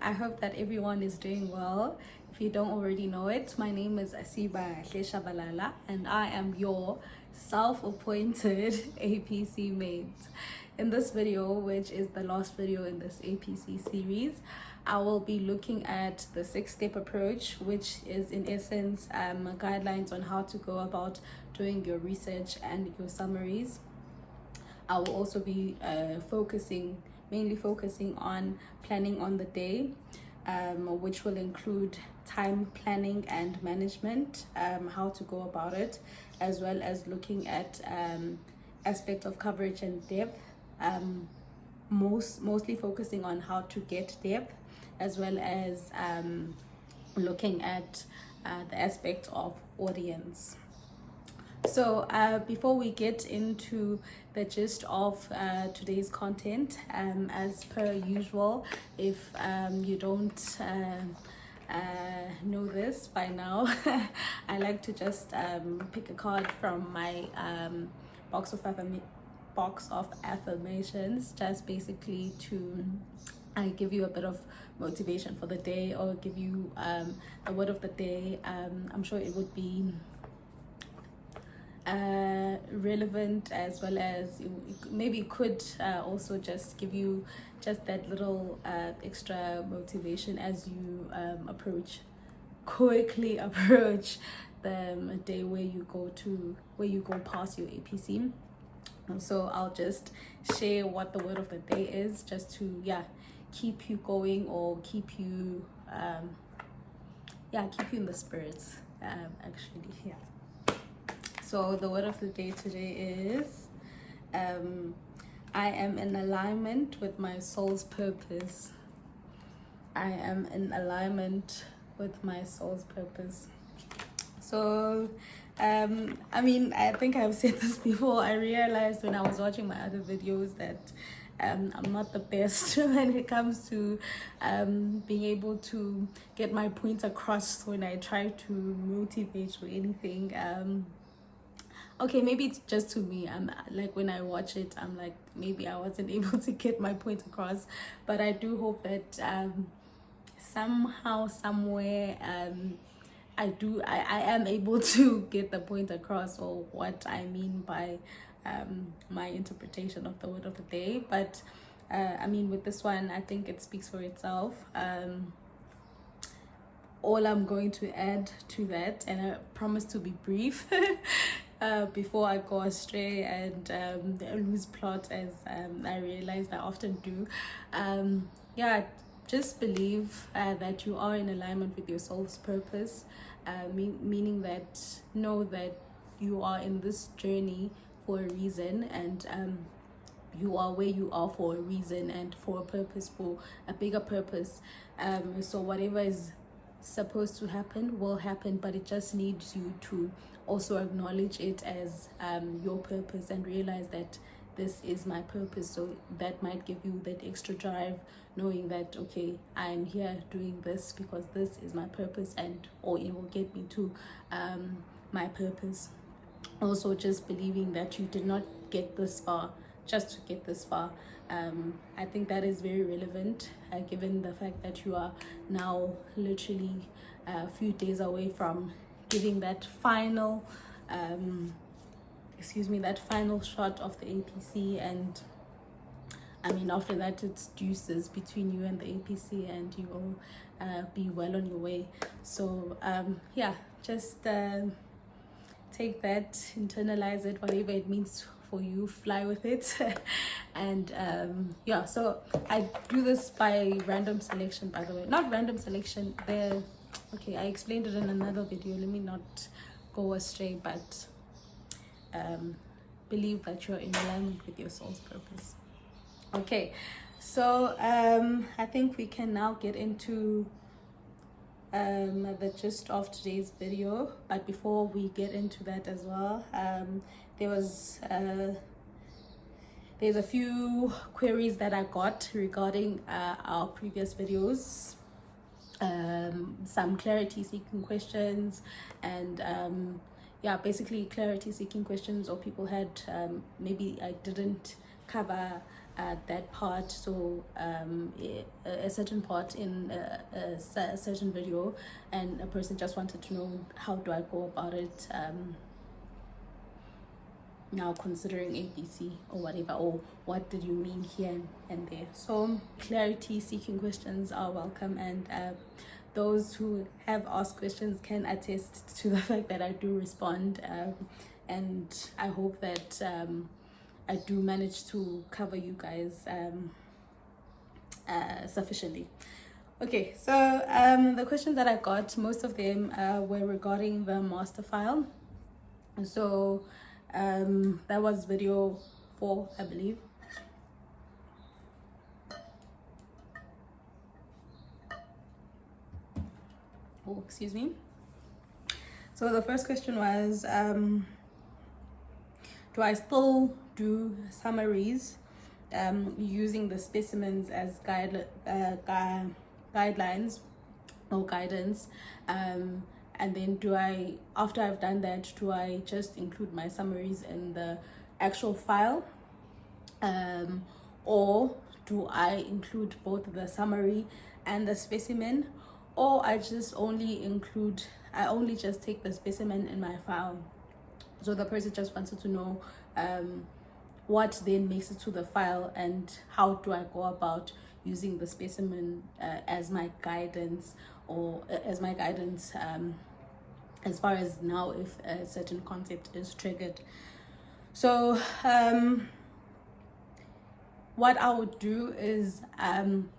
I hope that everyone is doing well. If you don't already know it, my name is Balala, and I am your self-appointed APC mate. In this video, which is the last video in this APC series, I will be looking at the 6-step approach, which is in essence guidelines on how to go about doing your research and your summaries. I will also be mainly focusing on planning on the day, which will include time planning and management, how to go about it, as well as looking at aspect of coverage and depth, mostly focusing on how to get depth, as well as looking at the aspect of audience. So before we get into the gist of today's content, as per usual, if you don't know this by now, I like to just pick a card from my box of affirmations, just basically to give you a bit of motivation for the day, or give you a word of the day. I'm sure it would be relevant, as well as maybe it could also just give you just that little extra motivation as you quickly approach the day where you go past your APC. So I'll just share what the word of the day is, just to keep you going, or keep you in the spirits, actually. So the word of the day today is I am in alignment with my soul's purpose. I am in alignment with my soul's purpose. So I think I've said this before. I realized when I was watching my other videos that I'm not the best when it comes to being able to get my points across when I try to motivate or anything. Okay, maybe it's just to me. I'm like, when I watch it, I'm like, maybe I wasn't able to get my point across, but I do hope that somehow, somewhere, I am able to get the point across, or what I mean by my interpretation of the word of the day. But with this one, I think it speaks for itself. All I'm going to add to that, and I promise to be brief before I go astray and lose plot, as I realized I often do. Just believe that you are in alignment with your soul's purpose, meaning that know that you are in this journey for a reason, and you are where you are for a reason and for a purpose, for a bigger purpose. So whatever is supposed to happen will happen, but it just needs you to also acknowledge it as your purpose, and realize that this is my purpose. So that might give you that extra drive, knowing that, okay, I'm here doing this because this is my purpose, or it will get me to my purpose. Also, just believing that you did not get this far just to get this far. I think that is very relevant, given the fact that you are now literally a few days away from giving that final shot of the APC, and after that it's deuces between you and the APC, and you will be well on your way. So just take that, internalize it, whatever it means for you, fly with it. And so I do this by random selection, by the way. Not random selection, I explained it in another video, let me not go astray, but believe that you're in alignment with your soul's purpose. Okay, so I think we can now get into the gist of today's video. But before we get into that as well, there's a few queries that I got regarding our previous videos, some clarity seeking questions, and basically clarity seeking questions, or people had maybe I didn't cover that part, so a certain part in a certain video, and a person just wanted to know how do I go about it now considering APC or whatever, or what did you mean here and there. So clarity seeking questions are welcome, and those who have asked questions can attest to the fact that I do respond, and I hope that I do manage to cover you guys sufficiently. Okay, so the questions that I got, most of them were regarding the master file. So that was video 4, I believe. Oh, excuse me. So the first question was, do I still do summaries using the specimens as guidelines or guidance, and then do I, after I've done that, do I just include my summaries in the actual file, or do I include both the summary and the specimen, or I only just take the specimen in my file? So the person just wanted to know what then makes it to the file, and how do I go about using the specimen as my guidance, or as far as now if a certain concept is triggered. So what I would do is,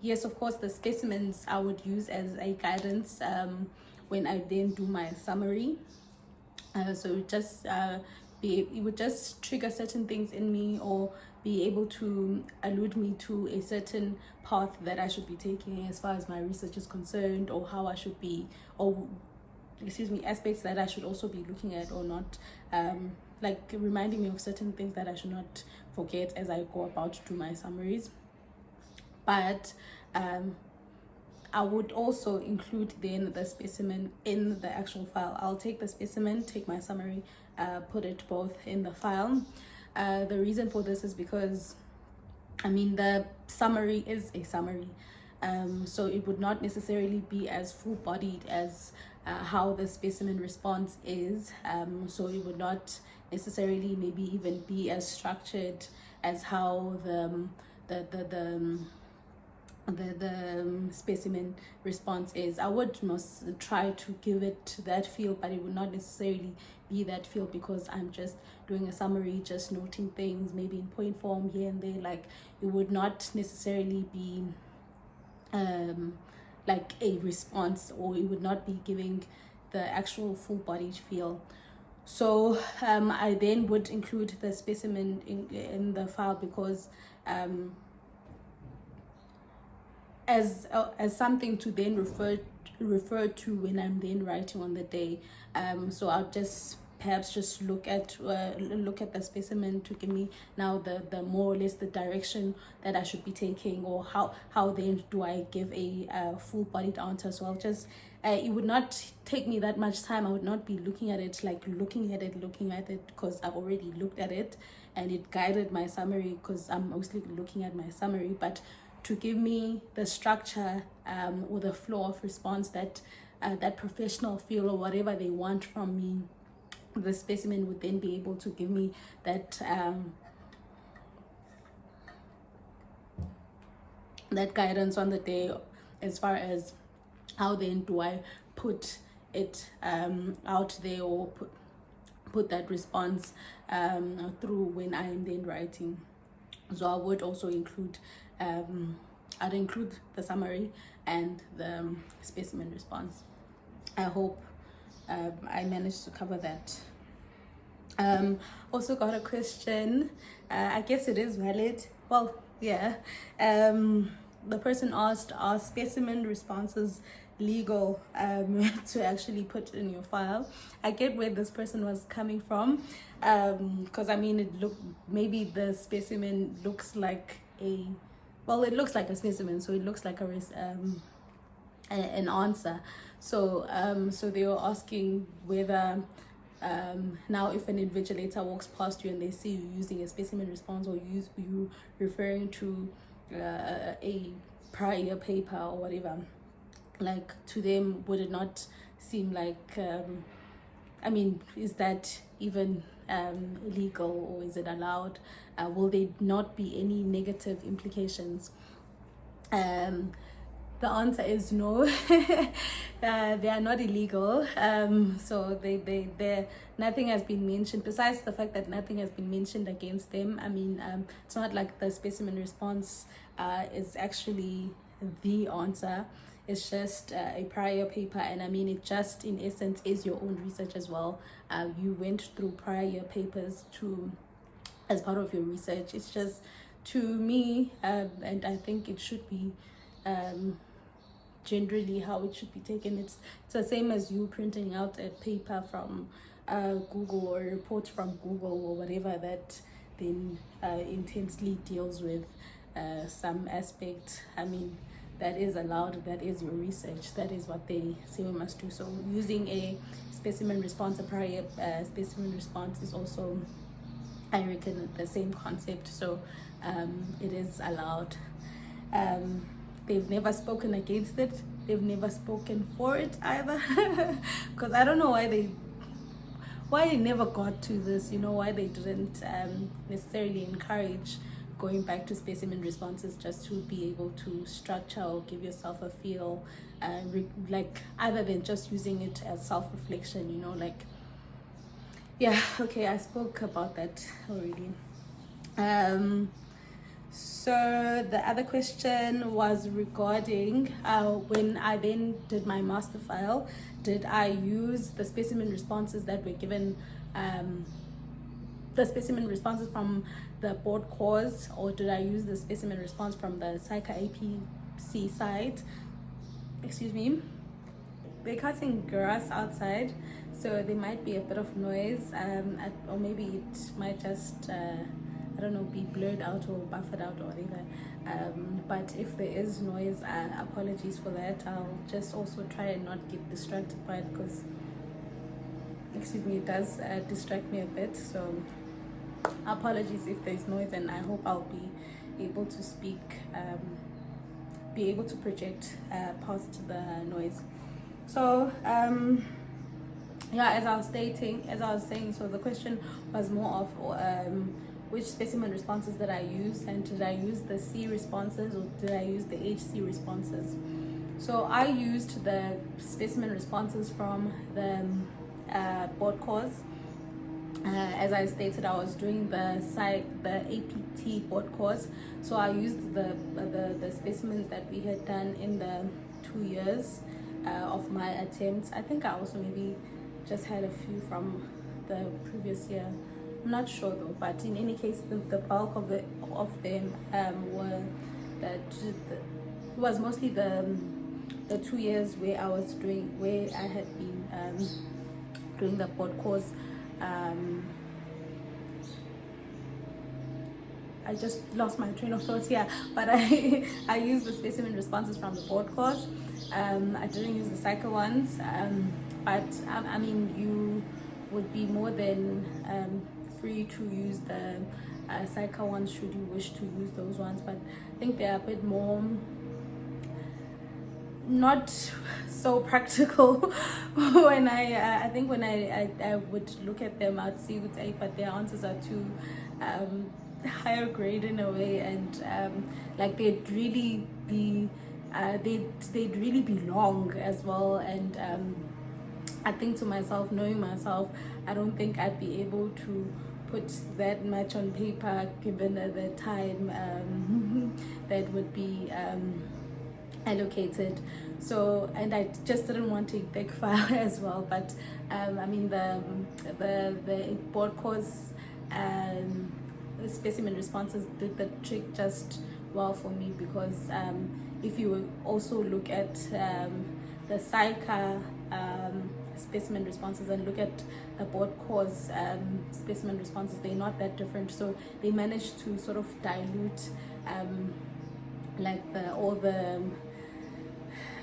yes, of course, the specimens I would use as a guidance when I then do my summary. So it would just trigger certain things in me, or be able to allude me to a certain path that I should be taking as far as my research is concerned, or how I should be, or aspects that I should also be looking at or not, like reminding me of certain things that I should not forget as I go about to do my summaries. But I would also include then the specimen in the actual file. I'll take the specimen, take my summary, put it both in the file. The reason for this is because, the summary is a summary. So it would not necessarily be as full-bodied as how the specimen response is. So it would not necessarily maybe even be as structured as how the specimen response is. I would try to give it that feel, but it would not necessarily be that feel, because I'm just doing a summary, just noting things maybe in point form here and there. Like, it would not necessarily be like a response, or it would not be giving the actual full-bodied feel. So I then would include the specimen in the file, because as something to then refer to when I'm then writing on the day. So I'll just perhaps look at the specimen to give me now the more or less the direction that I should be taking, or how then do I give a full-bodied answer. So I'll just it would not take me that much time. I would not be looking at it, because I've already looked at it, and it guided my summary, because I'm mostly looking at my summary. But to give me the structure or the flow of response, that professional feel, or whatever they want from me, the specimen would then be able to give me that that guidance on the day, as far as how then do I put it out there, or put that response through when I'm then writing. So I would also include I'd include the summary and the specimen response. I hope I managed to cover that. Also got a question. I guess it is valid. Well, yeah. The person asked, are specimen responses legal to actually put in your file? I get where this person was coming from, because maybe the specimen looks like it looks like a specimen, so it looks like an answer. So they were asking whether Now if an invigilator walks past you and they see you using a specimen response, or you referring to a prior paper or whatever, like, to them, would it not seem like, is that even illegal, or is it allowed? Will there not be any negative implications? The answer is no. They are not illegal. So they nothing has been mentioned, besides the fact that nothing has been mentioned against them. It's not like the specimen response is actually the answer. It's just a prior paper, and it just, in essence, is your own research as well. You went through prior papers as part of your research. It's just, to me, and I think it should be generally how it should be taken. It's the same as you printing out a paper from Google, or a report from Google, or whatever, that then intensely deals with some aspect. That is allowed, that is your research, that is what they say we must do. So using a specimen response, a prior specimen response, is also, I reckon, the same concept. So it is allowed. They've never spoken against it, they've never spoken for it either. Because I don't know why they never got to this, why they didn't necessarily encourage going back to specimen responses, just to be able to structure or give yourself a feel, other than just using it as self-reflection, okay, I spoke about that already. So the other question was regarding when I then did my master file, did I use the specimen responses that were given, the specimen responses from the board course, or did I use the specimen response from the SAICA APC site? Excuse me. They're cutting grass outside, so there might be a bit of noise, or maybe it might just be blurred out or buffered out or whatever. But if there is noise, apologies for that. I'll just also try and not get distracted by it, because it does distract me a bit. So apologies if there's noise, and I hope I'll be able to speak, be able to project past the noise. So as I was saying, so the question was more of which specimen responses did I use, and did I use the C responses, or did I use the HC responses? So I used the specimen responses from the board course. As I stated, I was doing the APT board course, so I used the specimens that we had done in the 2 years of my attempts. I think I also maybe just had a few from the previous year. I'm not sure though, but in any case, the bulk of them was mostly the 2 years where I had been doing the board course. I just lost my train of thought here, but I used the specimen responses from the board course. I didn't use the SAICA ones, but you would be more than free to use the SAICA ones should you wish to use those ones. But I think they're a bit more not so practical. When I think when I would look at them, I'd see but their answers are too higher grade in a way, and they'd really be they'd really be long as well. And I think to myself, knowing myself, I don't think I'd be able to put that much on paper given the time that would be allocated. So, and I just didn't want a big file as well. But the board course the specimen responses did the trick just well for me, because if you also look at the SAICA specimen responses and look at the board course specimen responses, they're not that different. So they managed to sort of dilute all the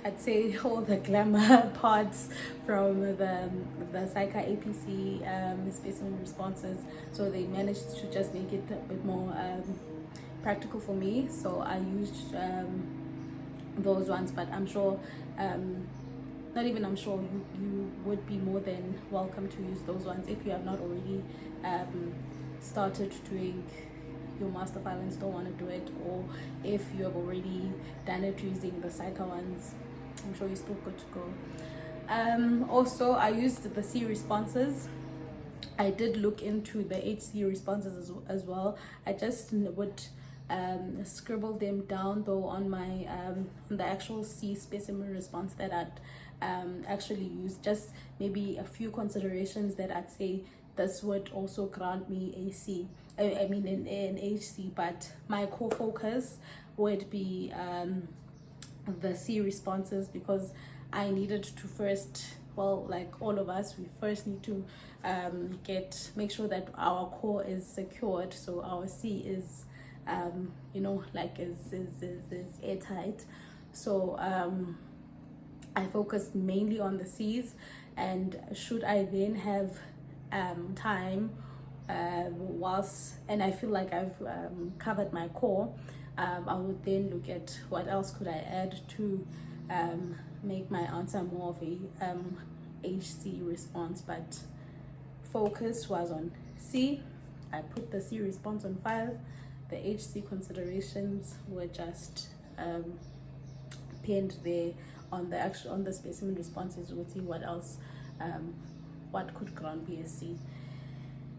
I'd say all the glamour parts from the SAICA APC specimen responses. So they managed to just make it a bit more practical for me. So I used those ones, but I'm sure, not even I'm sure, you would be more than welcome to use those ones if you have not already started doing your master file and still want to do it, or if you have already done it using the SAICA ones, I'm sure you're still good to go. Also, I used the C responses. I did look into the HC responses as well. I just would scribble them down though on my on the actual C specimen response that I'd actually use, just maybe a few considerations that I'd say this would also grant me a C. I mean an HC, but my core focus would be the C responses, because I needed to first, well, like all of us, we first need to make sure that our core is secured, so our C is like is airtight. So I focused mainly on the C's, and should I then have time and I feel like I've covered my core, I would then look at what else could I add to make my answer more of a HC response. But focus was on C. I put the C response on file. The HC considerations were just pinned there on the specimen responses. We'll see what else, what could grant me a C.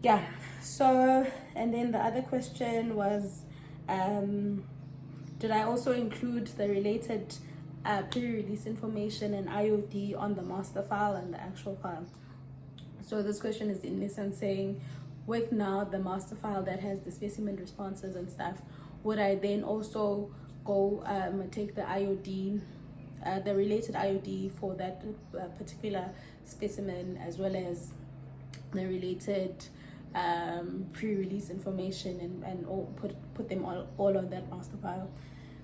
Yeah, so, and then the other question was, did I also include the related pre-release information and IOD on the master file and the actual file? So this question is in essence saying, with now the master file that has the specimen responses and stuff, would I then also go take the IOD, the related IOD for that particular specimen, as well as the related pre-release information, and all put them all on that master file?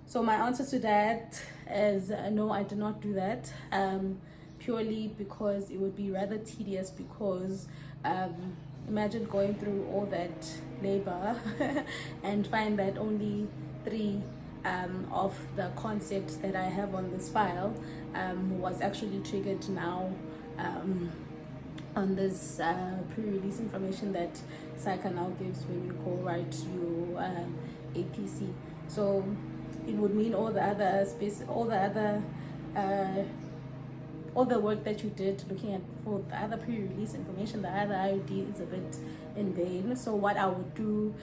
So my answer to that is no, I did not do that, purely because it would be rather tedious, because imagine going through all that labor and find that only 3 of the concepts that I have on this file was actually triggered now on this pre-release information that SAICA now gives when you go write your APC. So it would mean all the work that you did looking at for the other pre-release information, the other IOD, is a bit in vain. So what I would do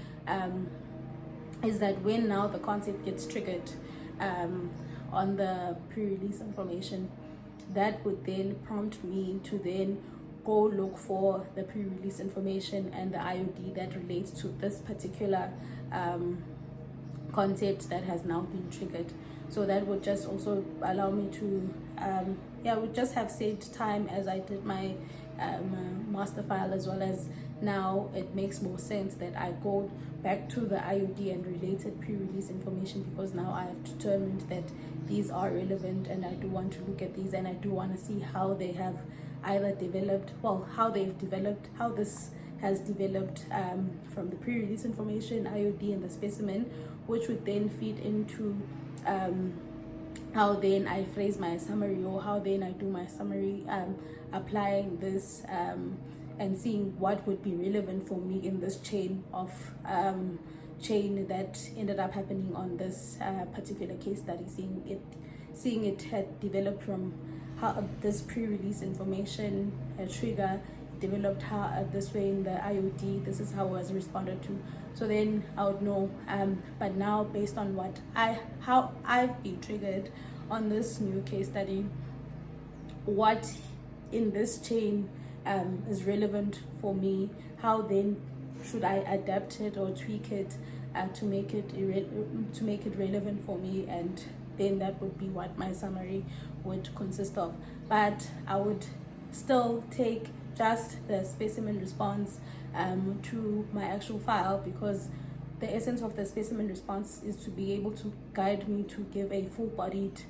is that when now the concept gets triggered on the pre-release information, that would then prompt me to then go look for the pre-release information and the IOD that relates to this particular concept that has now been triggered. So that would just also allow me to would just have saved time as I did my master file, as well as now it makes more sense that I go back to the IOD and related pre-release information, because now I have determined that these are relevant and I do want to look at these, and I do want to see how they have either developed, how this has developed from the pre-release information, IOD, and the specimen, which would then feed into how then I phrase my summary, or how then I do my summary, applying this and seeing what would be relevant for me in this chain that ended up happening on this particular case study, seeing it had developed from how this pre-release information trigger developed how this way in the IOD, this is how it was responded to. So then I would know, but now based on how I've been triggered on this new case study, what in this chain is relevant for me, how then should I adapt it or tweak it to make it relevant for me, and then that would be what my summary would consist of. But I would still take just the specimen response to my actual file, because the essence of the specimen response is to be able to guide me to give a full-bodied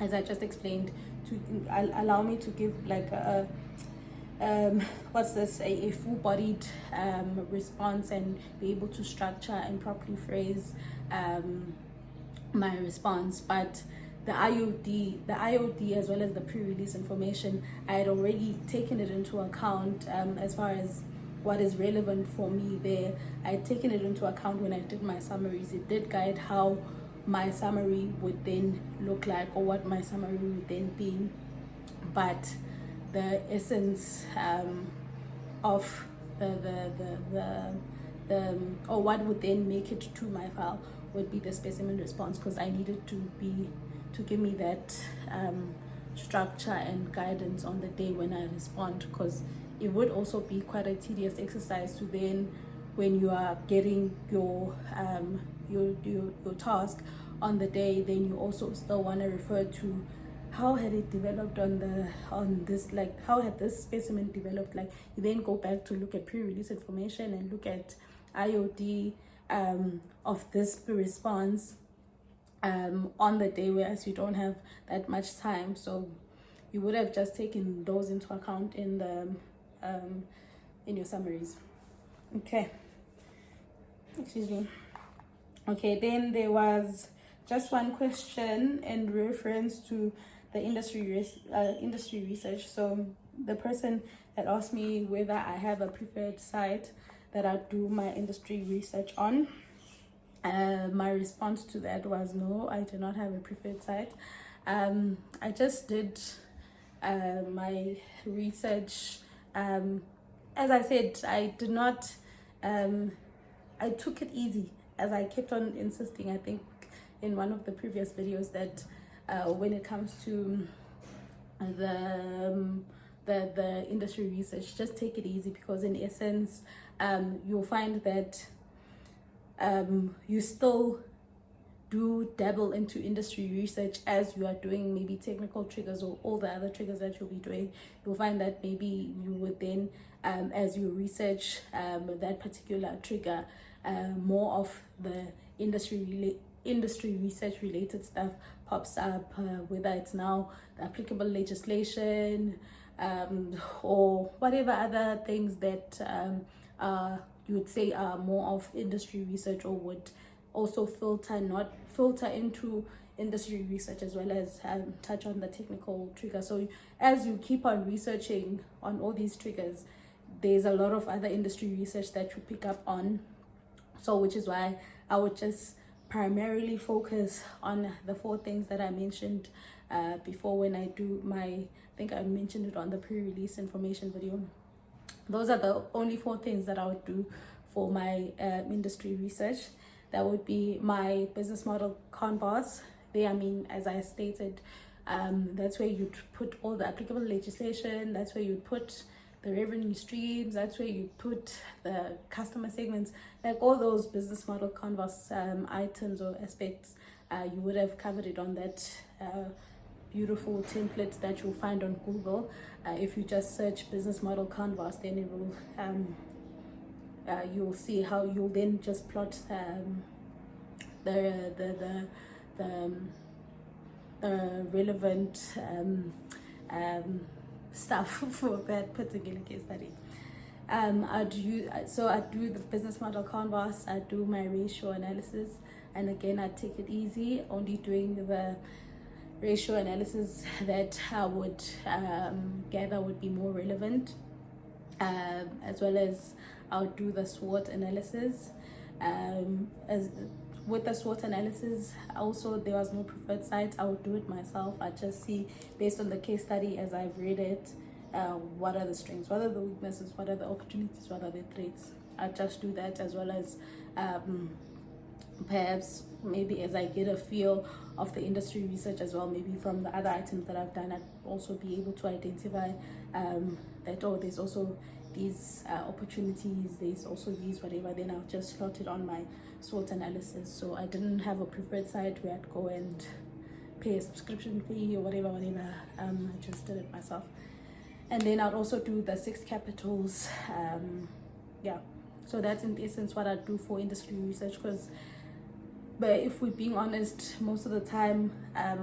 as I just explained, to allow me to give like a what's this, a full-bodied response, and be able to structure and properly phrase my response. But the IOD as well as the pre-release information, I had already taken it into account as far as what is relevant for me there. I had taken it into account when I did my summaries. It did guide how my summary would then look like, or what my summary would then be. But the essence of the or what would then make it to my file would be the specimen response, because I needed to give me that structure and guidance on the day when I respond, because it would also be quite a tedious exercise to then, when you are getting your task on the day, then you also still want to refer to how had it developed on this, like how had this specimen developed. Like you then go back to look at pre-release information and look at IOD of this response on the day, whereas you don't have that much time. So you would have just taken those into account in the in your summaries. Okay, excuse me. Okay, then there was just one question in reference to the industry research. So the person had asked me whether I have a preferred site that I do my industry research on. My response to that was no, I do not have a preferred site. I just did my research. As I said, I did not. I took it easy, as I kept on insisting, I think in one of the previous videos, that when it comes to the industry research, just take it easy, because in essence you'll find that you still do dabble into industry research as you are doing maybe technical triggers or all the other triggers that you'll be doing. You'll find that maybe you would then as you research that particular trigger, more of the industry research related stuff pops up, whether it's now the applicable legislation or whatever other things that you would say are more of industry research, or would also filter into industry research, as well as touch on the technical trigger. So as you keep on researching on all these triggers, there's a lot of other industry research that you pick up on. So which is why I would just primarily focus on the 4 things that I mentioned before when I do my, I think I mentioned it on the pre-release information video. Those are the only 4 things that I would do for my industry research. That would be my business model canvas. There, I mean, as I stated, that's where you'd put all the applicable legislation, that's where you'd put the revenue streams, that's where you put the customer segments, like all those business model canvas items or aspects. You would have covered it on that beautiful template that you'll find on Google. If you just search business model canvas, then it will you'll see how you'll then just plot the relevant stuff for that particular case study. I do the business model canvas, I do my ratio analysis, and again I take it easy, only doing the ratio analysis that I would gather would be more relevant, as well as I'll do the SWOT analysis. As with the SWOT analysis, also there was no preferred site. I would do it myself. I just see, based on the case study as I've read it, what are the strengths, what are the weaknesses, what are the opportunities, what are the threats. I just do that, as well as perhaps maybe as I get a feel of the industry research as well, maybe from the other items that I've done, I'd also be able to identify that, oh, there's also these opportunities, there's also these whatever. Then I'll just slot it on my SWOT analysis. So I didn't have a preferred site where I'd go and pay a subscription fee or whatever. I just did it myself. And then I'd also do the 6 capitals. So that's in essence what I do for industry research, because but if we're being honest, most of the time, a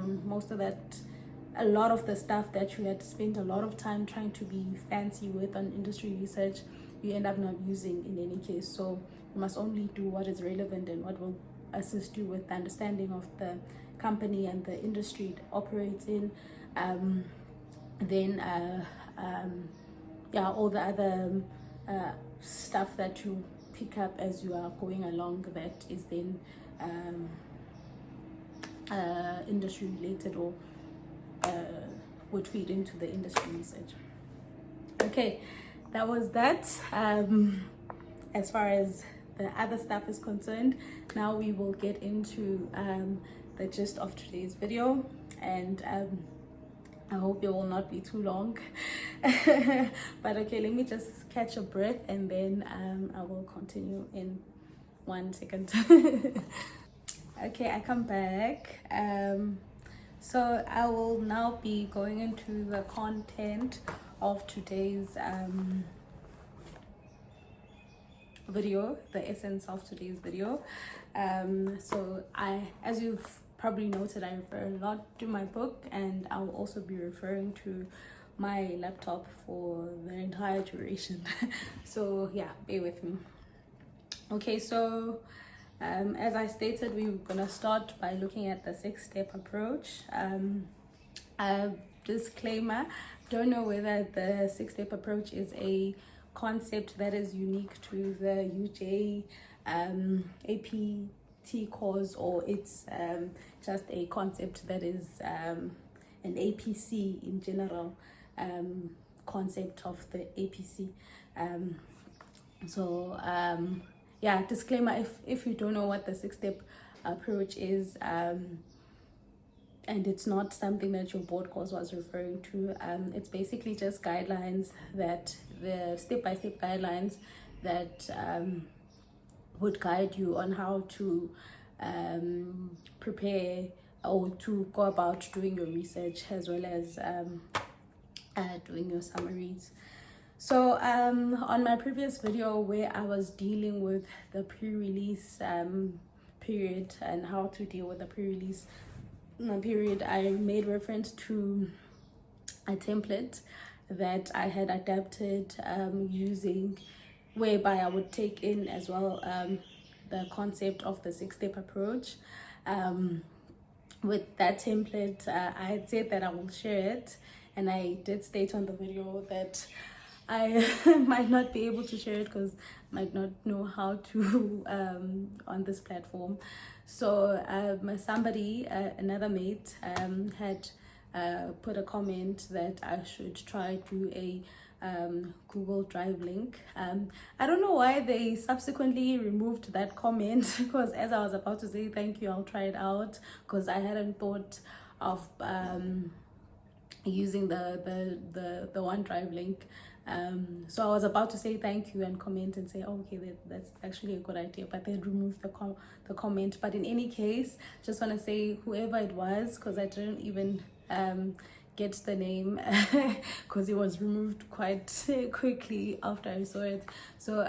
lot of the stuff that you had spent a lot of time trying to be fancy with on industry research, you end up not using in any case. So you must only do what is relevant and what will assist you with the understanding of the company and the industry it operates in. Then all the other stuff that you pick up as you are going along, that is then industry related or would feed into the industry research. Okay, that was that. As far as the other stuff is concerned, now we will get into the gist of today's video, and I hope it will not be too long. But okay, let me just catch a breath and then I will continue in 1 second. Okay, I come back. So I will now be going into the content of today's video, the essence of today's video. So as you've probably noted, I refer a lot to my book, and I will also be referring to my laptop for the entire duration. So yeah, bear with me. Okay, so as I stated, we're gonna start by looking at the 6-step approach. Disclaimer, don't know whether the 6-step approach is a concept that is unique to the UJ APT course, or it's just a concept that is an APC in general concept of the APC. Yeah, disclaimer, if you don't know what the 6-step approach is, and it's not something that your board course was referring to, it's basically just guidelines, that the step-by-step guidelines that would guide you on how to prepare or to go about doing your research, as well as doing your summaries. So on my previous video, where I was dealing with the pre-release period and how to deal with the pre-release period, I made reference to a template that I had adapted using, whereby I would take in as well the concept of the 6-step approach. With that template, I had said that I will share it, and I did state on the video that I might not be able to share it because I might not know how to on this platform. So somebody, another mate, had put a comment that I should try to a Google Drive link. I don't know why they subsequently removed that comment, because as I was about to say thank you, I'll try it out, because I hadn't thought of using the OneDrive link. So I was about to say thank you and comment and say, oh, okay, that's actually a good idea, but they removed the comment. But in any case, just want to say whoever it was, because I didn't even get the name because it was removed quite quickly after I saw it. So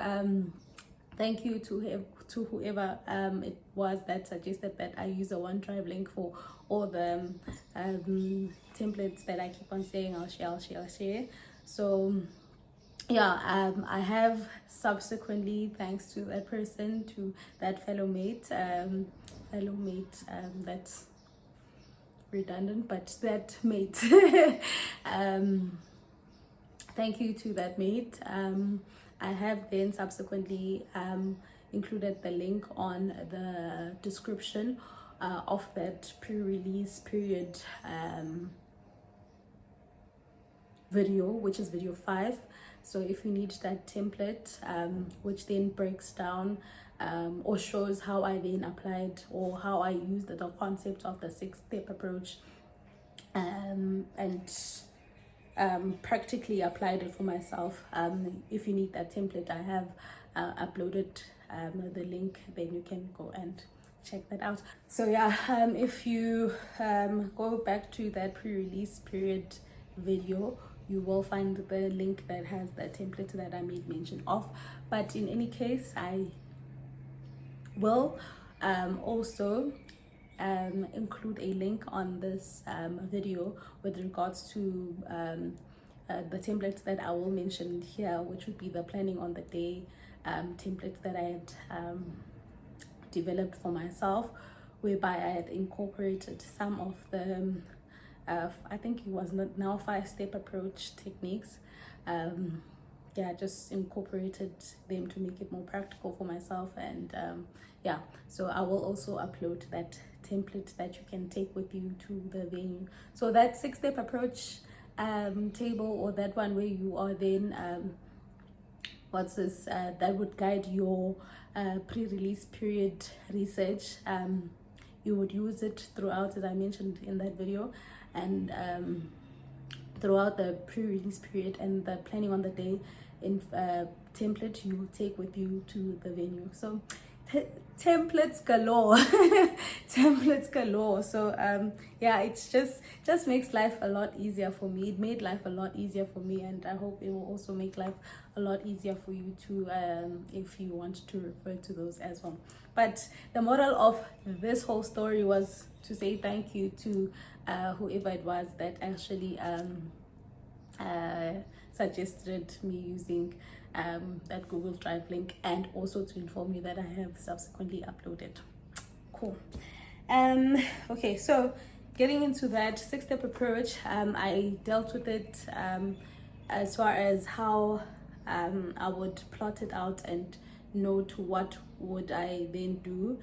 thank you to whoever it was that suggested that I use a OneDrive link for all the templates that I keep on saying I'll share. So yeah, I have subsequently, thanks to that person, to that fellow mate, that's redundant, but that mate, thank you to that mate. I have then subsequently included the link on the description of that pre-release period video, which is video 5. So if you need that template, which then breaks down or shows how I then applied, or how I used the concept of the 6-step approach and practically applied it for myself. If you need that template, I have uploaded the link, then you can go and check that out. So yeah, if you go back to that pre-release period video, you will find the link that has the template that I made mention of. But in any case, I will Also, include a link on this video with regards to the templates that I will mention here, which would be the planning on the day templates that I had developed for myself, whereby I had incorporated some of the I think it was now 5-step approach techniques. Yeah, just incorporated them to make it more practical for myself. And yeah, so I will also upload that template that you can take with you to the venue. So that 6-step approach table, or that one where you are then that would guide your pre-release period research. You would use it throughout, as I mentioned in that video, and throughout the pre-release period, and the planning on the day in template you will take with you to the venue. So templates galore. Templates galore. So yeah, it's just makes life a lot easier for me. It made life a lot easier for me, and I hope it will also make life a lot easier for you too, if you want to refer to those as well. But the moral of this whole story was to say thank you to whoever it was that actually suggested me using that Google Drive link, and also to inform you that I have subsequently uploaded. Cool. Okay, so getting into that 6-step approach, I dealt with it as far as how I would plot it out and note what would I then do.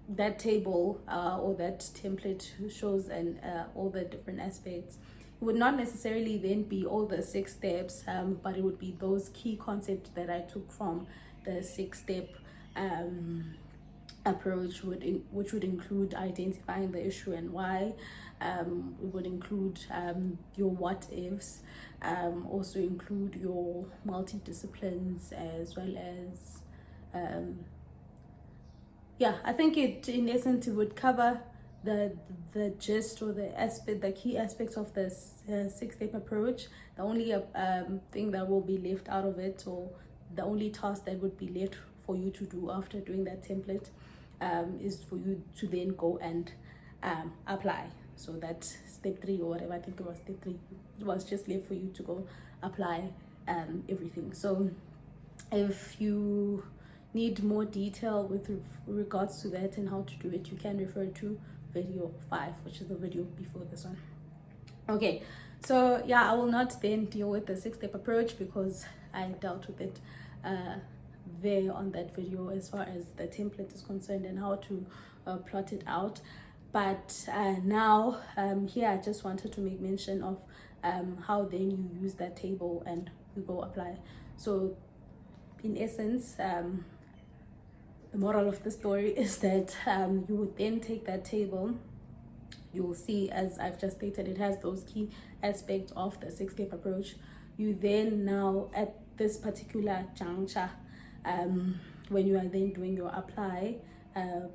That table or that template shows and all the different aspects. It would not necessarily then be all the 6 steps, but it would be those key concepts that I took from the 6-step approach, which would include identifying the issue and why. It would include your what ifs, also include your multi-disciplines, as well as yeah, I think it in essence it would cover the gist or the key aspects of this 6-step approach. The only thing that will be left out of it, or the only task that would be left for you to do after doing that template, is for you to then go and apply. So that's step 3 or whatever. I think it was step 3. It was just left for you to go apply everything. So if you need more detail with regards to that and how to do it, you can refer to video 5, which is the video before this one. Okay, so yeah, I will not then deal with the 6-step approach because I dealt with it there on that video as far as the template is concerned and how to plot it out. But now here I just wanted to make mention of how then you use that table and you go apply. So in essence, the moral of the story is that you would then take that table. You will see, as I've just stated, it has those key aspects of the 6-step approach. You then now, at this particular juncture, when you are then doing your apply,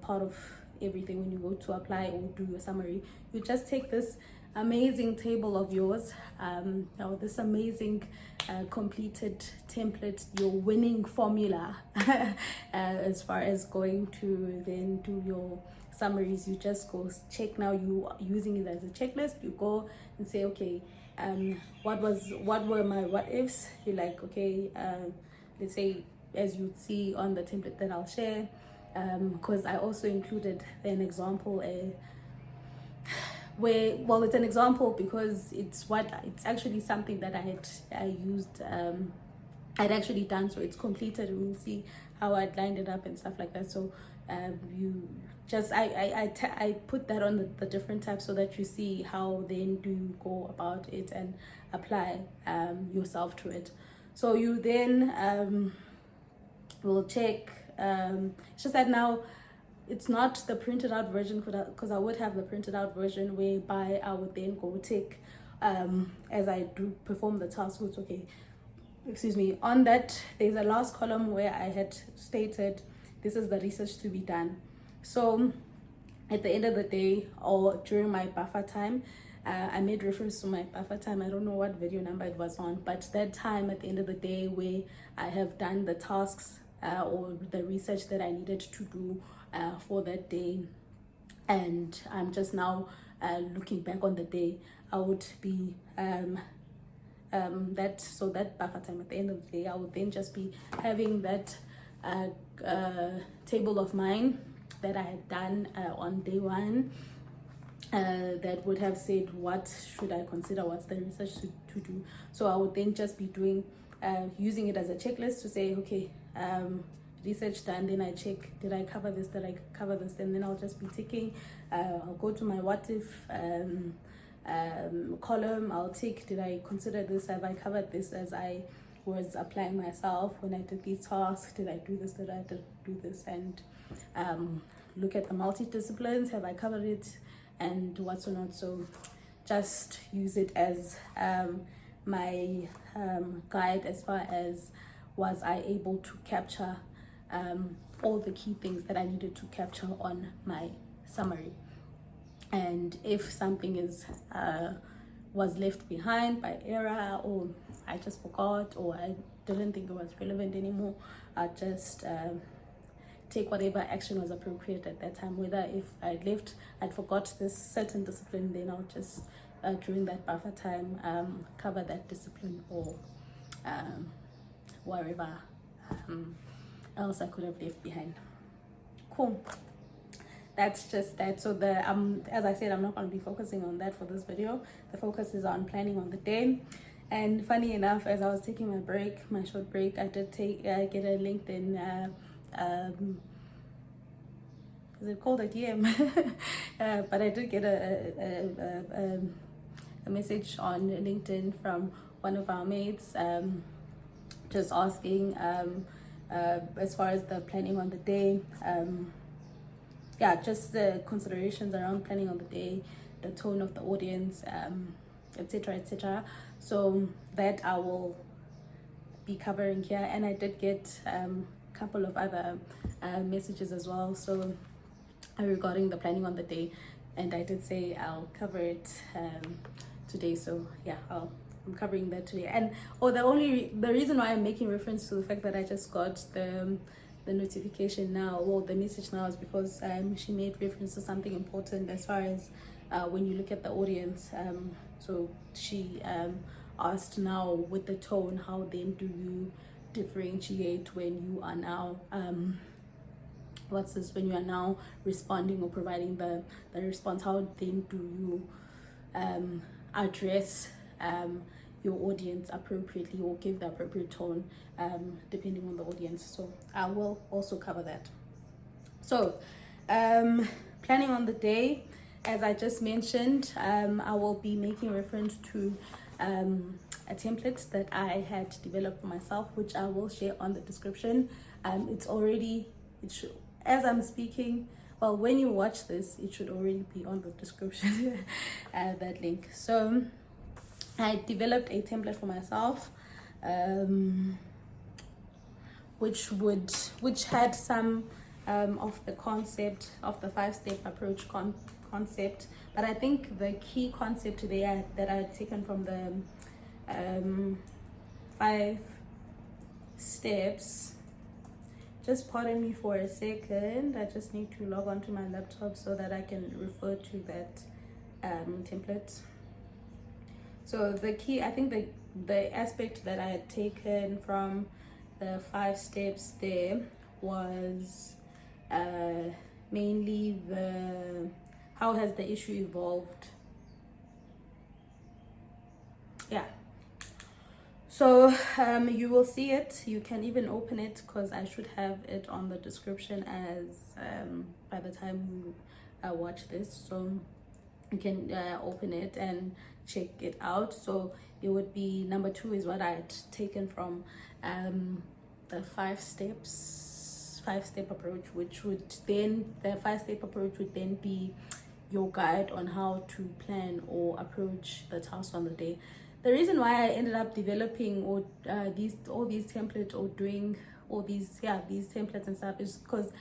part of everything, when you go to apply or do your summary, you just take this amazing table of yours, this amazing completed template, your winning formula as far as going to then do your summaries. You just go check. Now you are using it as a checklist. You go and say, okay, what were my what ifs? You're like, okay, let's say, as you see on the template that I'll share, because I also included an example where, well, it's an example because it's actually something that I used, I'd actually done, so it's completed. We'll see how I'd lined it up and stuff like that. So you just I put that on the different tabs so that you see how then do you go about it and apply yourself to it. So you then will check. It's just that now it's not the printed out version, because I would have the printed out version whereby I would then go tick as I do perform the task. So it's okay, excuse me, on that there's a last column where I had stated this is the research to be done. So at the end of the day, or during my buffer time, I made reference to my buffer time. I don't know what video number it was on, but that time at the end of the day where I have done the tasks or the research that I needed to do for that day. And I'm just now looking back on the day. I would be that buffer time at the end of the day, I would then just be having that table of mine that I had done on day one, that would have said what should I consider, what's the research to do. So I would then just be doing using it as a checklist to say, okay, research done, then I check, did I cover this, and then I'll just be ticking. I'll go to my what if column, I'll tick, did I consider this, have I covered this as I was applying myself when I did these tasks, did I do this, did I do this, and look at the multidisciplines, have I covered it, and what's or not. So just use it as my guide as far as was I able to capture all the key things that I needed to capture on my summary. And if something is was left behind by error, or I just forgot, or I didn't think it was relevant anymore, I just take whatever action was appropriate at that time. Whether if I'd forgot this certain discipline, then I'll just during that buffer time cover that discipline, or whatever else I could have left behind. Cool. That's just that. So the as I said, I'm not going to be focusing on that for this video. The focus is on planning on the day. And funny enough, as I was taking my short break, I did get a LinkedIn is it called a DM? But I did get a message on LinkedIn from one of our mates, just asking as far as the planning on the day, just the considerations around planning on the day, the tone of the audience, etc., etc. So that I will be covering here. And I did get a couple of other messages as well, so regarding the planning on the day, and I did say I'll cover it today. So yeah, I'm covering that today. And the reason why I'm making reference to the fact that I just got the notification now, or the message now, is because she made reference to something important as far as when you look at the audience. So she asked, now with the tone, how then do you differentiate when you are now when you are now responding or providing the response? How then do you address your audience appropriately, or give the appropriate tone depending on the audience? So I will also cover that. So planning on the day, as I just mentioned, I will be making reference to a template that I had developed for myself, which I will share on the description. As I'm speaking, well, when you watch this, it should already be on the description, that link. So I developed a template for myself, which had some of the concept of the 5-step approach concept, but I think the key concept there that I had taken from the 5 steps. Just pardon me for a second. I just need to log onto my laptop so that I can refer to that template. So the key, I think the aspect that I had taken from the 5 steps there was mainly how has the issue evolved. Yeah. So you will see it. You can even open it, because I should have it on the description as by the time you watch this. So you can open it and check it out. So it would be number 2 is what I had taken from the 5-step approach, which would then, the 5-step approach would then be your guide on how to plan or approach the task on the day. The reason why I ended up developing all these templates, or doing all these templates and stuff, is because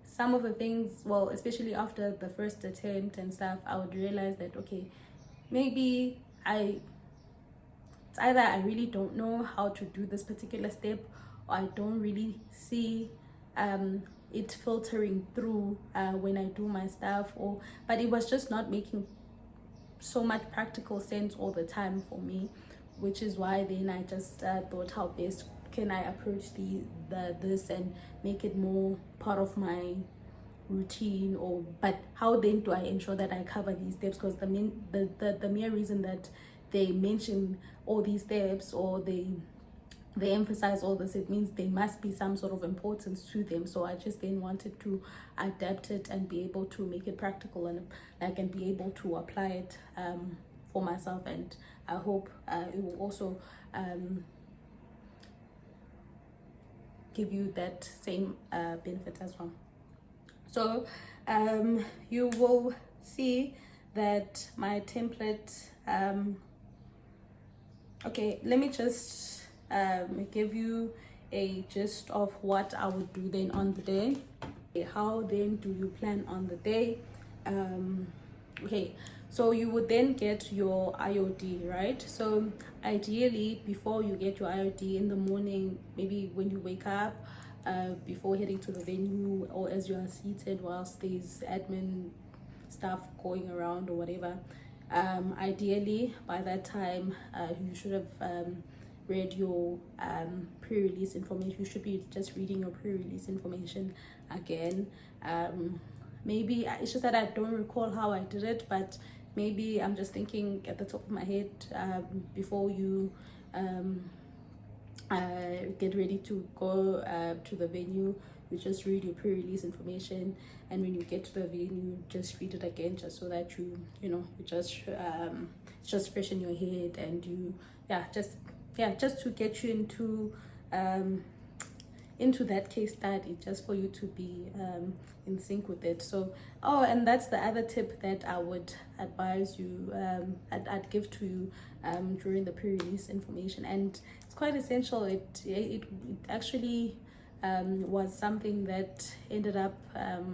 some of the things, well, especially after the first attempt and stuff, I would realize that, okay, maybe it's either I really don't know how to do this particular step, I don't really see it filtering through when I do my stuff, but it was just not making so much practical sense all the time for me, which is why then I just thought, how best can I approach this and make it more part of my routine, but how then do I ensure that I cover these steps? Because the mere reason that they mention all these steps, or they emphasize all this, it means there must be some sort of importance to them. So I just then wanted to adapt it and be able to make it practical, and I can be able to apply it for myself, and I hope it will also give you that same benefit as well. So you will see that my template, okay, let me just give you a gist of what I would do then on the day. How then do you plan on the day? Okay, so you would then get your IOD, right? So ideally, before you get your IOD in the morning, maybe when you wake up, before heading to the venue, or as you are seated whilst there's admin stuff going around or whatever, ideally by that time you should have read your pre-release information. You should be just reading your pre-release information again. Maybe it's just that I don't recall how I did it, but maybe I'm just thinking at the top of my head, before you get ready to go to the venue, you just read your pre-release information, and when you get to the venue, just read it again, just so that you just fresh in your head, and you just to get you into that case study, just for you to be in sync with it. So and that's the other tip that I would advise you, I'd give to you during the pre-release information, and it's quite essential. It actually was something that ended up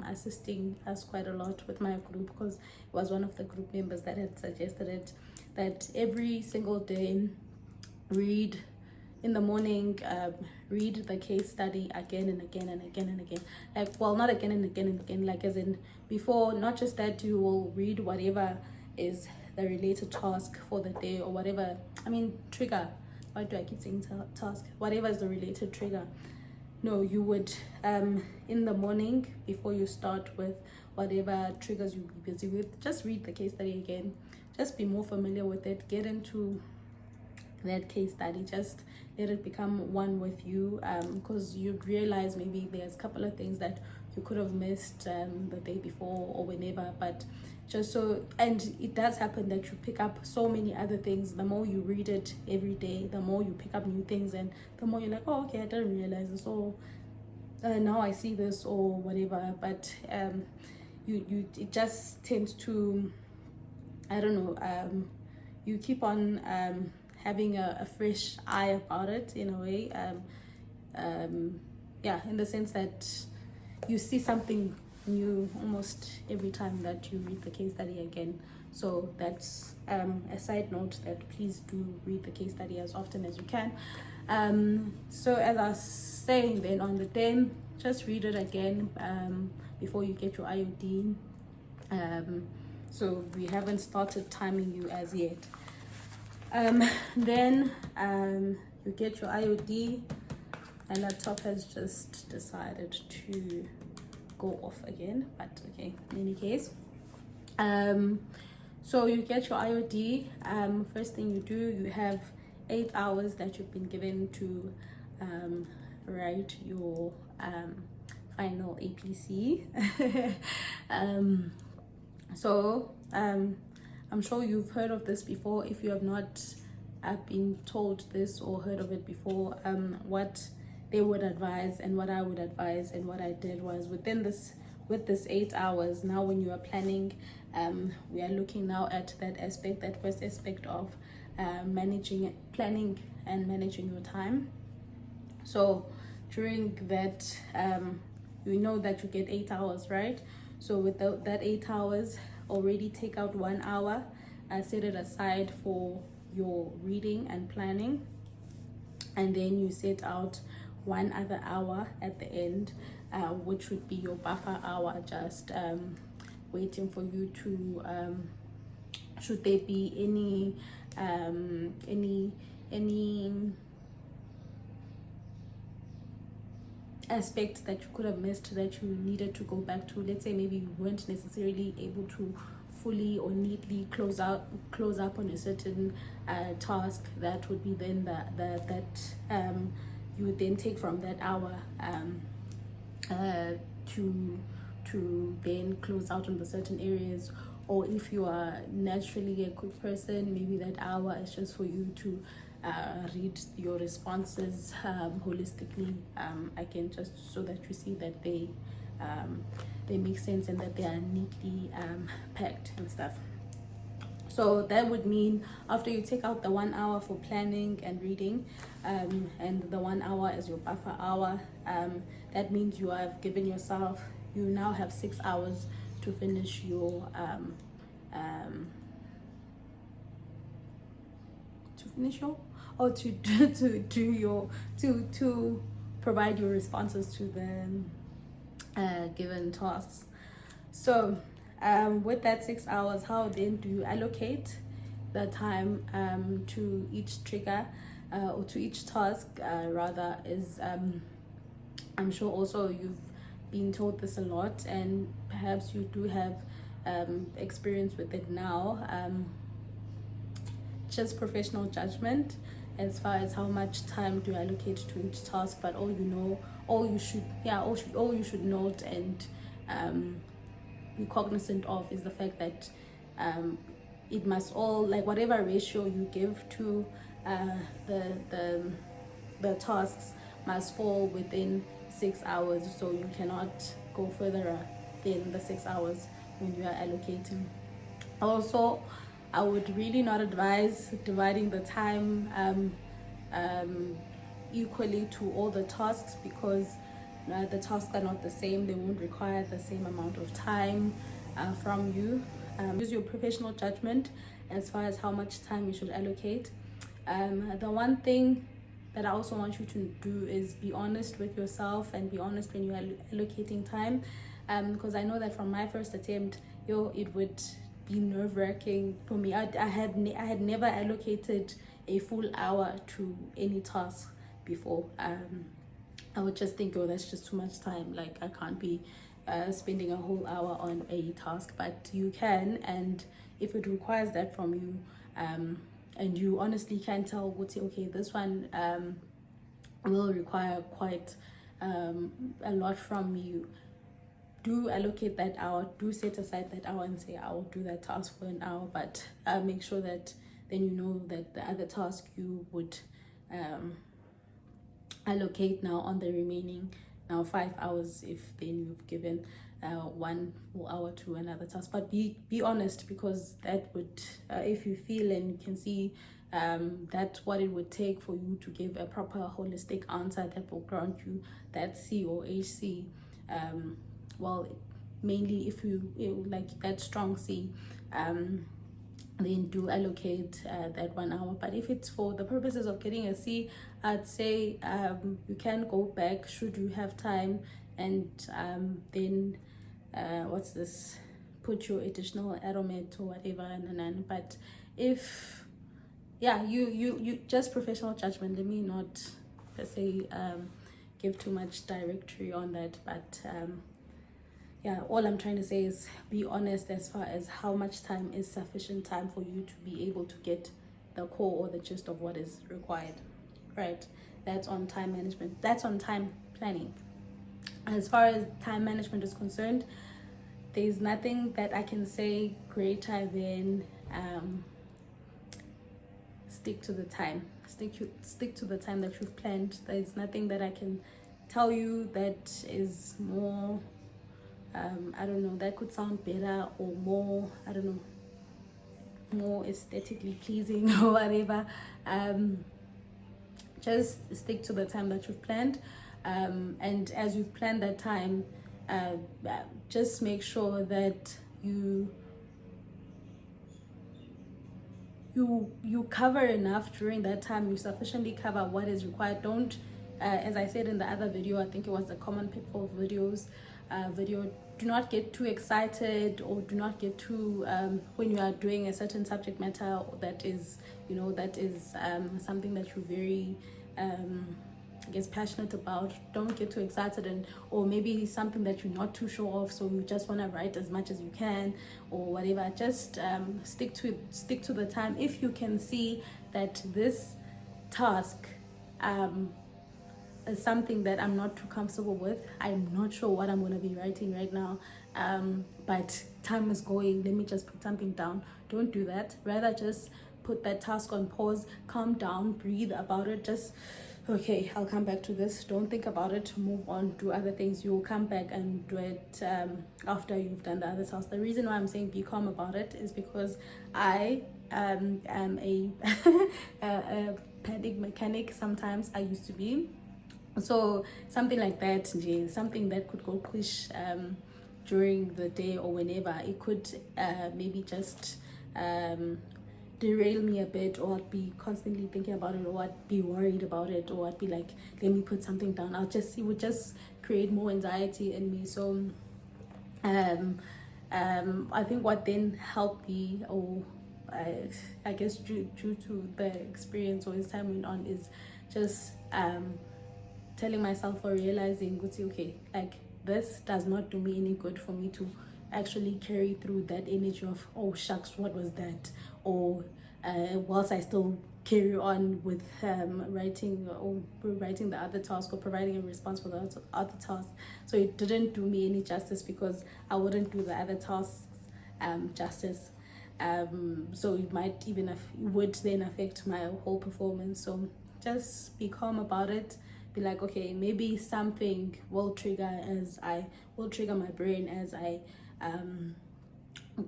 assisting us quite a lot with my group, because it was one of the group members that had suggested it, that every single day, read in the morning, read the case study again and again and again and again. Like, well, not again and again and again, like as in before, not just that, you will read whatever is the related task for the day, or whatever, trigger. Why do I keep saying task? Whatever is the related trigger. No, you would in the morning, before you start with whatever triggers you'll be busy with, just read the case study again. Just be more familiar with it. Get into that case study. Just let it become one with you, because you'd realize maybe there's a couple of things that you could have missed the day before or whenever, but just so, and it does happen that you pick up so many other things. The more you read it every day, the more you pick up new things, and the more you're like, oh, okay, I didn't realize this, or now I see this, or whatever. But it just tends to, I don't know, you keep on having a fresh eye about it, in a way, in the sense that you see something new almost every time that you read the case study again. So that's a side note, that please do read the case study as often as you can. So as I was saying, then on the day, just read it again before you get your IOD. So we haven't started timing you as yet. Then you get your IOD. My laptop has just decided to go off again, but okay, in any case, so you get your IOD. First thing you do, you have 8 hours that you've been given to write your final APC. So I'm sure you've heard of this before. If you have not been told this or heard of it before, what they would advise and what I would advise and what I did was, with this 8 hours, now when you are planning, we are looking now at that first aspect of planning and managing your time. So during that, you know that you get 8 hours, right? So with that 8 hours, already take out 1 hour, set it aside for your reading and planning, and then you set out one other hour at the end, which would be your buffer hour, just waiting for you to should there be any aspects that you could have missed that you needed to go back to. Let's say maybe you weren't necessarily able to fully or neatly close up on a certain task. That would be then that you would then take from that hour to then close out on the certain areas. Or if you are naturally a quick person, maybe that hour is just for you to read your responses holistically, again, just so that you see that they make sense and that they are neatly packed and stuff. So that would mean after you take out the 1 hour for planning and reading, and the 1 hour as your buffer hour, that means you have given yourself, you now have 6 hours to finish your to provide your responses to the given tasks. So with that 6 hours, how then do you allocate the time to each trigger or to each task rather is I'm sure also you've been told this a lot, and perhaps you do have experience with it now. Just professional judgment as far as how much time do you allocate to each task, but all you should note and be cognizant of is the fact that it must all, like, whatever ratio you give to the tasks must fall within 6 hours, so you cannot go further than the 6 hours when you are allocating. Also, I would really not advise dividing the time equally to all the tasks, because the tasks are not the same. They won't require the same amount of time from you. Use your professional judgment as far as how much time you should allocate. The one thing that I also want you to do is be honest with yourself and be honest when you are allocating time, because I know that from my first attempt, it would be nerve-wracking for me. I had never allocated a full hour to any task before. I would just think, oh, that's just too much time, like I can't be spending a whole hour on a task. But you can, and if it requires that from you, and you honestly can tell, would say, okay, this one will require quite a lot from you, do allocate that hour, do set aside that hour and say, I will do that task for an hour, but make sure that then you know that the other task you would allocate now on the remaining 5 hours, if then you've given 1 full hour to another task. But be honest, because that would, if you feel and you can see that's what it would take for you to give a proper holistic answer that will grant you that C or HC, well, mainly if you like that strong C, then do allocate that 1 hour. But if it's for the purposes of getting a C, I'd say you can go back should you have time, and then put your additional aromate or whatever, and but if you just professional judgment, let me not per se give too much directory on that, but all I'm trying to say is be honest as far as how much time is sufficient time for you to be able to get the core or the gist of what is required, right? That's on time management. That's on time planning. As far as time management is concerned, there's nothing that I can say greater than stick to the time. Stick to the time that you've planned. There's nothing that I can tell you that is more I don't know, that could sound better or more, I don't know, more aesthetically pleasing or whatever. Just stick to the time that you've planned, and as you've planned that time, just make sure that you cover enough during that time. You sufficiently cover what is required. Don't as I said in the other video, I think it was the common pitfall videos video, do not get too excited, or do not get too when you are doing a certain subject matter that is, you know, that is something that you're very I guess passionate about. Don't get too excited, and or maybe something that you're not too sure of, so you just want to write as much as you can or whatever. Just stick to the time. If you can see that this task is something that I'm not too comfortable with, I'm not sure what I'm going to be writing right now, but time is going, let me just put something down. Don't do that. Rather just put that task on pause, calm down, breathe about it. Just, okay, I'll come back to this. Don't think about it, move on, do other things. You'll come back and do it after you've done the other task. The reason why I'm saying be calm about it is because I am a, a panic mechanic. Sometimes I used to be. So something like that, something that could go quish during the day or whenever, it could maybe just derail me a bit, or I'd be constantly thinking about it, or I'd be worried about it, or I'd be like, let me put something down. It would just create more anxiety in me. So I think what then helped me, or I guess due to the experience or as time went on, is just telling myself or realizing, okay, like this does not do me any good for me to actually carry through that energy of, oh shucks, what was that? Or whilst I still carry on with writing the other task, or providing a response for the other task. So it didn't do me any justice, because I wouldn't do the other tasks justice. So it might even would then affect my whole performance. So just be calm about it. Be like, okay, maybe something will trigger my brain as I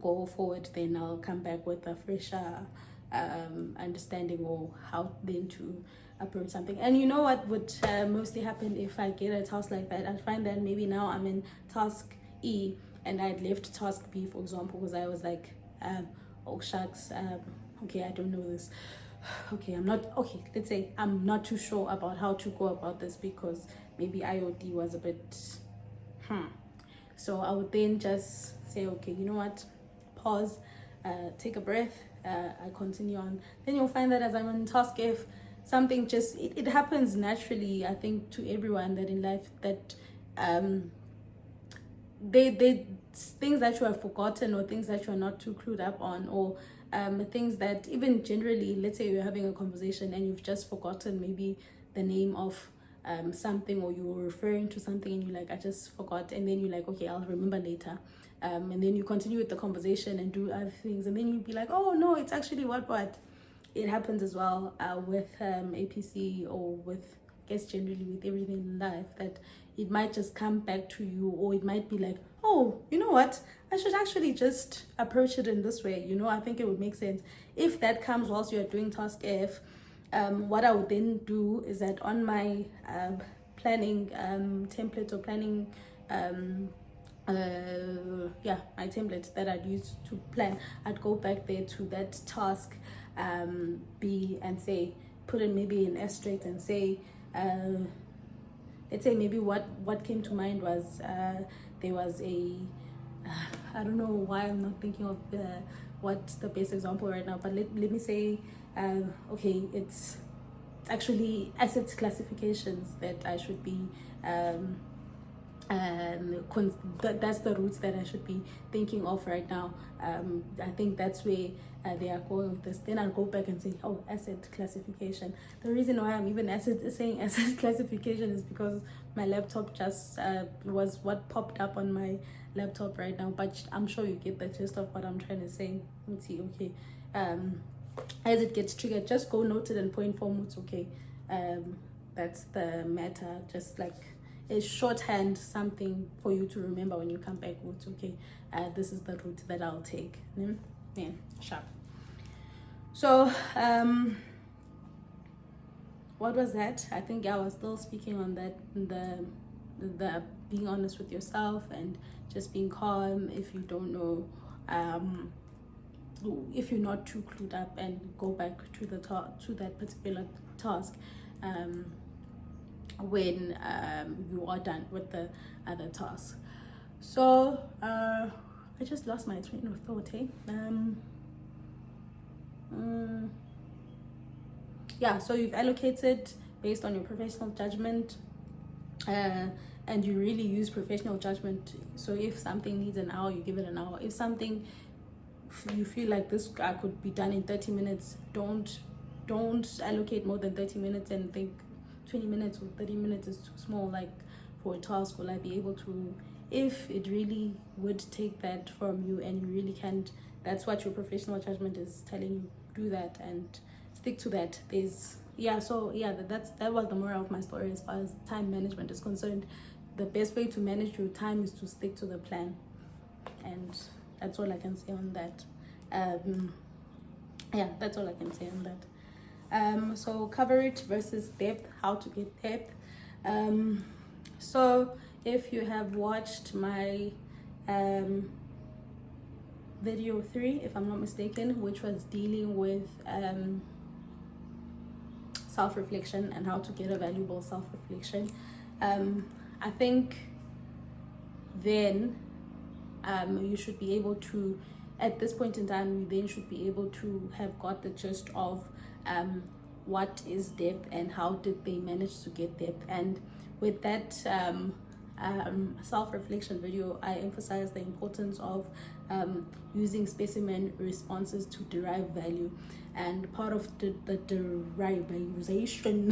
go forward. Then I'll come back with a fresher understanding, or how then to approach something. And you know what would mostly happen if I get a task like that? I'd find that maybe now I'm in task E and I'd left task B, for example, because I was like, oh shucks, okay, I don't know this. Okay, let's say I'm not too sure about how to go about this, because maybe IOD was a bit so I would then just say, okay, you know what, pause, take a breath, I continue on. Then you'll find that as I'm on task F, something just it happens naturally, I think, to everyone, that in life that they things that you have forgotten, or things that you are not too clued up on, or things that even generally, let's say you're having a conversation and you've just forgotten maybe the name of something, or you were referring to something and you're like, I just forgot, and then you're like, okay, I'll remember later, and then you continue with the conversation and do other things, and then you'll be like, oh no, it's actually what it happens as well with APC, or with, I guess, generally with everything in life, that it might just come back to you, or it might be like, oh, you know what, I should actually just approach it in this way. I think it would make sense. If that comes whilst you're doing task F, what I would then do is that on my planning template, or planning my template that I'd use to plan, I'd go back there to that task B and say, put in maybe an asterisk and say, let's say maybe what came to mind was there was a I don't know why I'm not thinking of what's the best example right now, but let me say, okay, it's actually asset classifications that I should be that's the routes that I should be thinking of right now. I think that's where they are going with this. Then I'll go back and say, oh, asset classification. The reason why I'm even saying asset classification is because my laptop just was what popped up on my laptop right now, but I'm sure you get the gist of what I'm trying to say. Let's see, okay, as it gets triggered, just go note it and point form it's okay. That's the matter. Just like a shorthand, something for you to remember when you come back. It's okay, this is the route that I'll take. Yeah, sharp. So what was that? I think I was still speaking on that, the being honest with yourself and just being calm if you don't know, if you're not too clued up, and go back to the to that particular task. when you are done with the other task. So I just lost my train of thought. Yeah, so you've allocated based on your professional judgment, and you really use professional judgment. So if something needs an hour, you give it an hour. If something you feel like this could be done in 30 minutes, don't allocate more than 30 minutes and think 20 minutes or 30 minutes is too small, like, for a task. Will I be able to? If it really would take that from you and you really can't, that's what your professional judgment is telling you, do that and stick to that. That was the moral of my story as far as time management is concerned. The best way to manage your time is to stick to the plan, and that's all I can say on that. That's all I can say on that. So coverage versus depth, how to get depth. So if you have watched my video 3, if I'm not mistaken, which was dealing with self-reflection and how to get a valuable self-reflection, I think then you should be able to, at this point in time, you then should be able to have got the gist of what is depth and how did they manage to get depth. And with that self-reflection video, I emphasize the importance of using specimen responses to derive value. And part of the derivation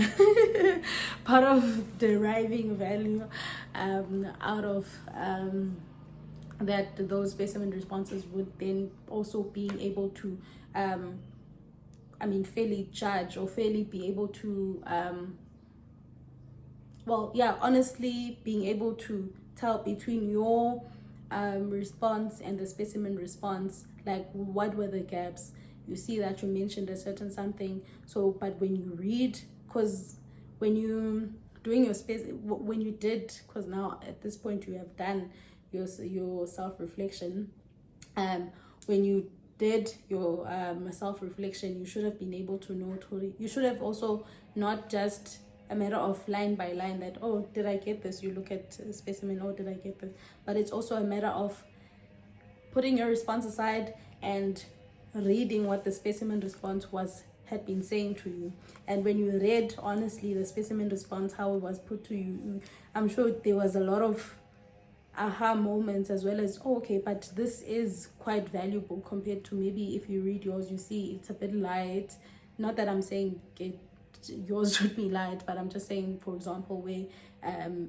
part of deriving value out of that, those specimen responses would then also be able to fairly judge or fairly be able to honestly being able to tell between your response and the specimen response, like what were the gaps. You see that you mentioned a certain something, so but when you read, because when you doing your when you did, because now at this point you have done your self-reflection, when you did your self-reflection, you should have been able to note, you should have also not just a matter of line by line that, oh, did I get this? You look at specimen, oh, did I get this? But it's also a matter of putting your response aside and reading what the specimen response had been saying to you. And when you read honestly the specimen response, how it was put to you, I'm sure there was a lot of aha moments, as well as, oh, okay, but this is quite valuable compared to maybe if you read yours, you see it's a bit light. Not that I'm saying yours should be light, but I'm just saying, for example, where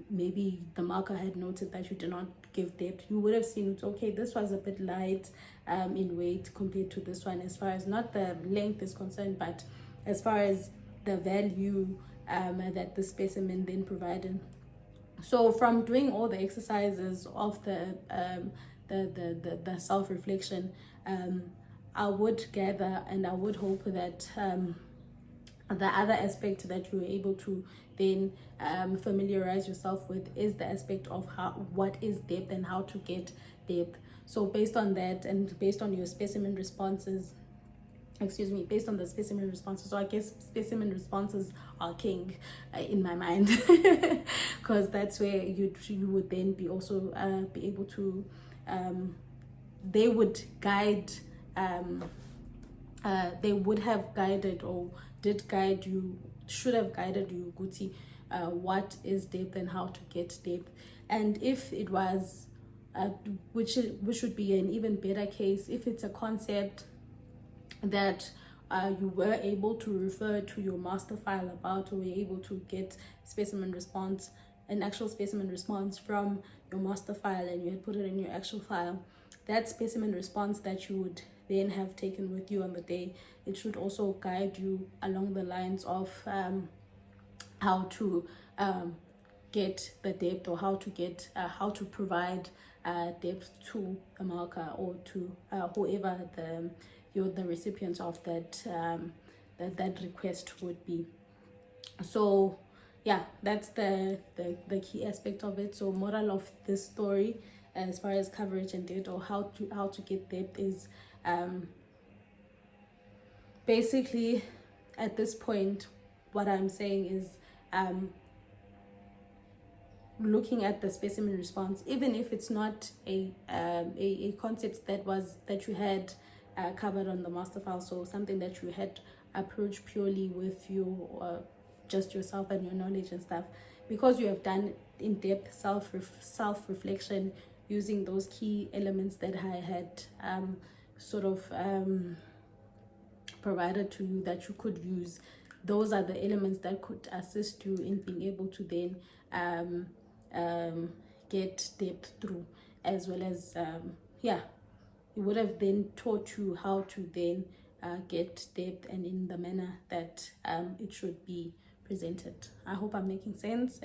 maybe the marker had noted that you did not give depth, you would have seen, okay, this was a bit light in weight compared to this one, as far as not the length is concerned, but as far as the value that the specimen then provided. So from doing all the exercises of the self-reflection, I would gather and I would hope that the other aspect that you're able to then familiarize yourself with is the aspect of what is depth and how to get depth. So based on that and based on your specimen responses, based on the specimen responses, so I guess specimen responses are king in my mind, because that's where you would then be also be able to they would guide they would have guided or did guide you, should have guided you, Guti, what is depth and how to get depth. And if it was which would be an even better case, if it's a concept that you were able to refer to your master file about, or were able to get specimen response, an actual specimen response from your master file, and you had put it in your actual file, that specimen response that you would then have taken with you on the day, it should also guide you along the lines of how to get the depth, or how to provide depth to a marker, or to whoever the recipient of that that request would be. So yeah, that's the key aspect of it. So moral of this story, as far as coverage and depth, or how to get depth, is basically, at this point, what I'm saying is looking at the specimen response, even if it's not a concept that you had covered on the master file, so something that you had approached purely with your just yourself and your knowledge and stuff, because you have done in-depth self-reflection using those key elements that I had provided to you that you could use. Those are the elements that could assist you in being able to then get depth through, as well as it would have then taught you how to then get depth and in the manner that it should be presented. I hope I'm making sense.